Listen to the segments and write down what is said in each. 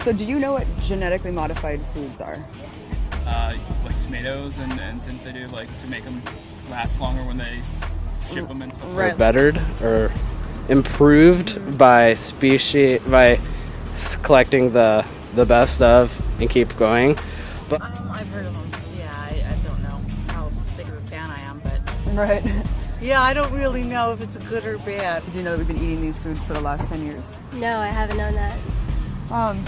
So do you know what genetically modified foods are? Like tomatoes and things they do like to make them last longer when they ship them and stuff. Or bettered or improved by species, by collecting the best of and keep going. But I've heard of them. Yeah, I don't know how big of a fan I am, but Right. yeah, I don't really know if it's good or bad. Did you know that we've been eating these foods for the last 10 years? No, I haven't known that.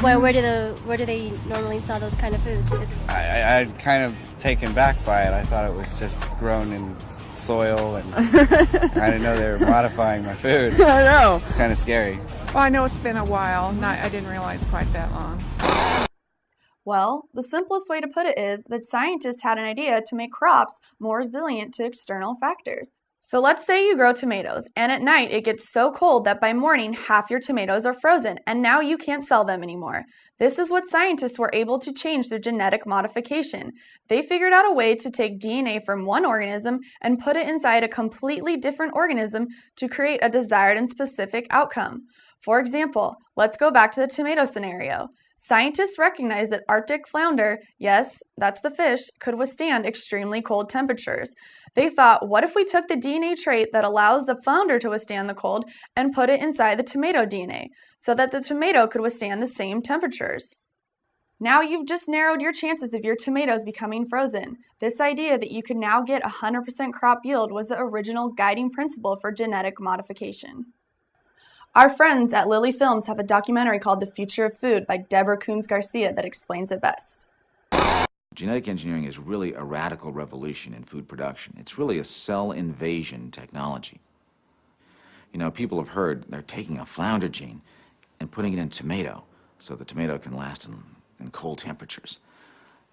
Where do they normally sell those kind of foods? I'm kind of taken back by it. I thought it was just grown in soil, and I didn't know they were modifying my food. I know. It's kind of scary. Well, I know it's been a while. I didn't realize quite that long. Well, the simplest way to put it is that scientists had an idea to make crops more resilient to external factors. So let's say you grow tomatoes, and at night it gets so cold that by morning half your tomatoes are frozen, and now you can't sell them anymore. This is what scientists were able to change through genetic modification. They figured out a way to take DNA from one organism and put it inside a completely different organism to create a desired and specific outcome. For example, let's go back to the tomato scenario. Scientists recognized that Arctic flounder, yes, that's the fish, could withstand extremely cold temperatures. They thought, what if we took the DNA trait that allows the flounder to withstand the cold and put it inside the tomato DNA, so that the tomato could withstand the same temperatures? Now you've just narrowed your chances of your tomatoes becoming frozen. This idea that you could now get 100% crop yield was the original guiding principle for genetic modification. Our friends at Lily Films have a documentary called The Future of Food by Deborah Coons Garcia that explains it best. Genetic engineering is really a radical revolution in food production. It's really a cell invasion technology. You know, people have heard they're taking a flounder gene and putting it in tomato so the tomato can last in cold temperatures.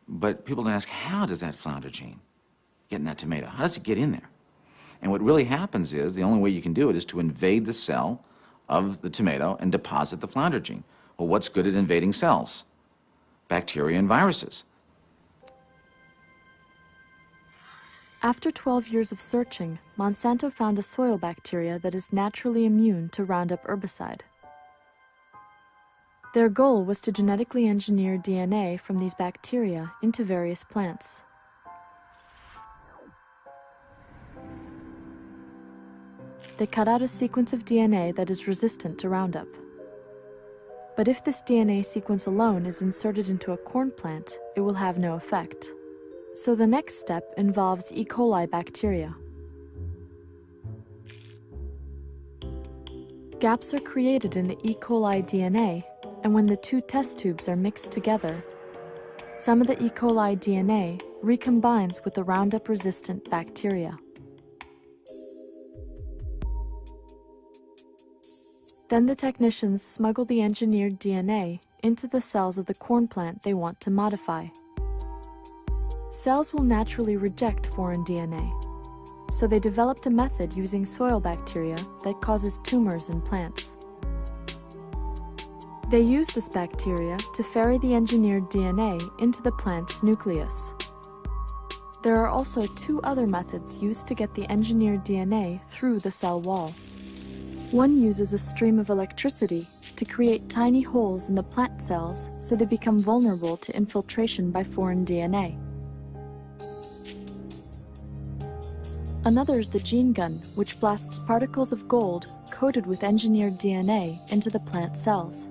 But people don't ask, how does that flounder gene get in that tomato? How does it get in there? And what really happens is the only way you can do it is to invade the cell of the tomato and deposit the flounder gene. Well, what's good at invading cells? Bacteria and viruses. After 12 years of searching, Monsanto found a soil bacteria that is naturally immune to Roundup herbicide. Their goal was to genetically engineer DNA from these bacteria into various plants. They cut out a sequence of DNA that is resistant to Roundup. But if this DNA sequence alone is inserted into a corn plant, it will have no effect. So the next step involves E. coli bacteria. Gaps are created in the E. coli DNA, and when the two test tubes are mixed together, some of the E. coli DNA recombines with the Roundup-resistant bacteria. Then the technicians smuggle the engineered DNA into the cells of the corn plant they want to modify. Cells will naturally reject foreign DNA, so they developed a method using soil bacteria that causes tumors in plants. They use this bacteria to ferry the engineered DNA into the plant's nucleus. There are also two other methods used to get the engineered DNA through the cell wall. One uses a stream of electricity to create tiny holes in the plant cells so they become vulnerable to infiltration by foreign DNA. Another is the gene gun, which blasts particles of gold coated with engineered DNA into the plant cells.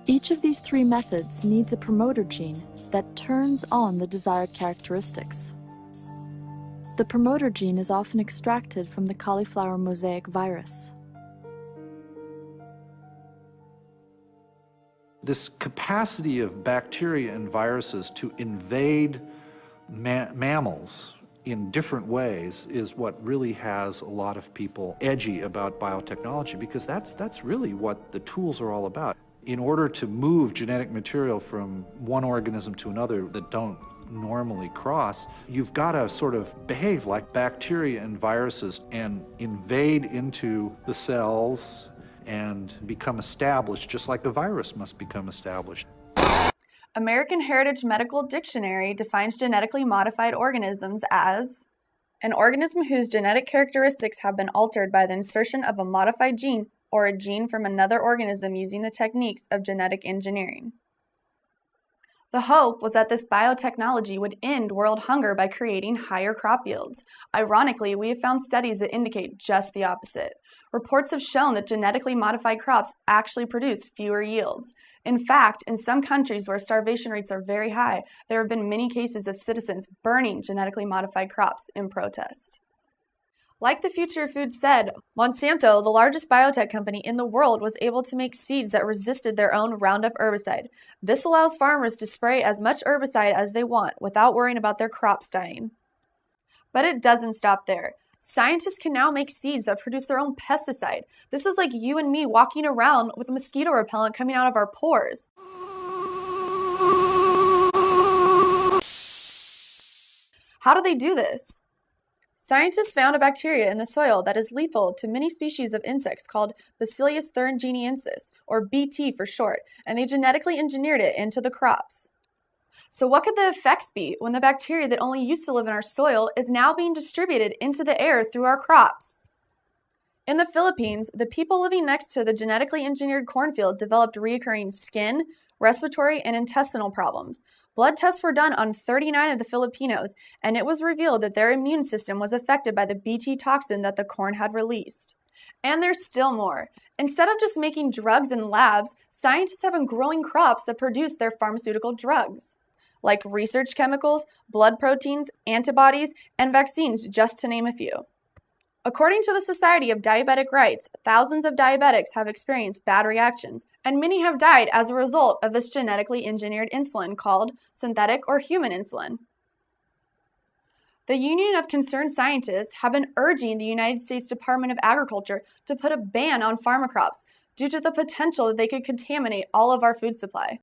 Each of these three methods needs a promoter gene that turns on the desired characteristics. The promoter gene is often extracted from the cauliflower mosaic virus. This capacity of bacteria and viruses to invade mammals in different ways is what really has a lot of people edgy about biotechnology, because that's really what the tools are all about. In order to move genetic material from one organism to another that don't normally cross, you've got to sort of behave like bacteria and viruses and invade into the cells and become established, just like a virus must become established. American Heritage Medical Dictionary defines genetically modified organisms as an organism whose genetic characteristics have been altered by the insertion of a modified gene or a gene from another organism using the techniques of genetic engineering. The hope was that this biotechnology would end world hunger by creating higher crop yields. Ironically, we have found studies that indicate just the opposite. Reports have shown that genetically modified crops actually produce fewer yields. In fact, in some countries where starvation rates are very high, there have been many cases of citizens burning genetically modified crops in protest. Like the Future of Food said, Monsanto, the largest biotech company in the world, was able to make seeds that resisted their own Roundup herbicide. This allows farmers to spray as much herbicide as they want without worrying about their crops dying. But it doesn't stop there. Scientists can now make seeds that produce their own pesticide. This is like you and me walking around with a mosquito repellent coming out of our pores. How do they do this? Scientists found a bacteria in the soil that is lethal to many species of insects called Bacillus thuringiensis, or BT for short, and they genetically engineered it into the crops. So what could the effects be when the bacteria that only used to live in our soil is now being distributed into the air through our crops? In the Philippines, the people living next to the genetically engineered cornfield developed recurring skin, respiratory, and intestinal problems. Blood tests were done on 39 of the Filipinos, and it was revealed that their immune system was affected by the BT toxin that the corn had released. And there's still more. Instead of just making drugs in labs, scientists have been growing crops that produce their pharmaceutical drugs, like research chemicals, blood proteins, antibodies, and vaccines, just to name a few. According to the Society of Diabetic Rights, thousands of diabetics have experienced bad reactions, and many have died as a result of this genetically engineered insulin called synthetic or human insulin. The Union of Concerned Scientists have been urging the United States Department of Agriculture to put a ban on pharma crops due to the potential that they could contaminate all of our food supply.